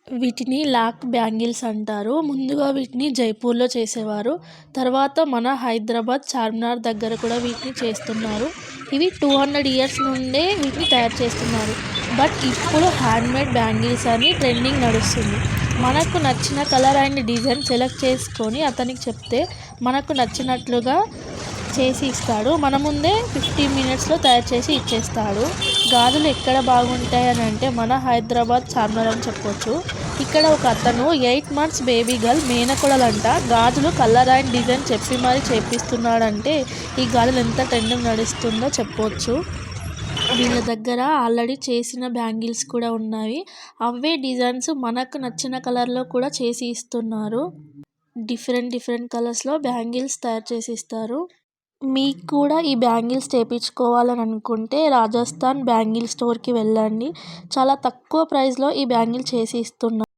వీటిని lock bangles అంటారు. ముందుగా వీటిని జైపూర్‌లో చేసేవారు. తర్వాత మన హైదరాబాద్ చార్మినార్ దగ్గర కూడా వీటిని చేస్తున్నారు. ఇవి 200 ఇయర్స్ నుండే వీటిని తయారు చేస్తున్నారు. బట్ ఇప్పుడు హ్యాండ్‌మేడ్ బ్యాంగిల్స్ అని ట్రెండింగ్ నడుస్తుంది. మనకు నచ్చిన కలర్ అండ్ డిజైన్ సెలెక్ట్ చేసుకొని అతనికి చెప్తే మనకు నచ్చినట్లుగా చేసి ఇస్తాడు. మన ముందే 15 మినిట్స్‌లో తయారు చేసి ఇచ్చేస్తాడు. గాజులు ఎక్కడ బాగుంటాయి అని అంటే మన హైదరాబాద్ చార్మినార్ అని చెప్పొచ్చు. ఇక్కడ ఒక అతను 8 మంత్స్ బేబీ గర్ల్ మేనకోడలంట గాజులు కలర్ అండ్ డిజైన్ చెప్పి మరి చేపిస్తున్నాడంటే ఈ గాజులు ఎంత ట్రెండింగ్ నడుస్తుందో చెప్పొచ్చు. వీళ్ళ దగ్గర ఆల్రెడీ చేసిన బ్యాంగిల్స్ కూడా ఉన్నాయి. అవే డిజైన్స్ మనకు నచ్చిన కలర్‌లో కూడా చేసి ఇస్తున్నారు. డిఫరెంట్ కలర్స్‌లో బ్యాంగిల్స్ తయారు చేసి ఇస్తారు. మీకు కూడా ఈ బ్యాంగిల్స్ చేపించుకోవాలని అనుకుంటే రాజస్థాన్ బ్యాంగిల్ స్టోర్‌కి వెళ్ళండి. చాలా తక్కువ ప్రైస్‌లో ఈ బ్యాంగిల్ చేసి ఇస్తున్నారు.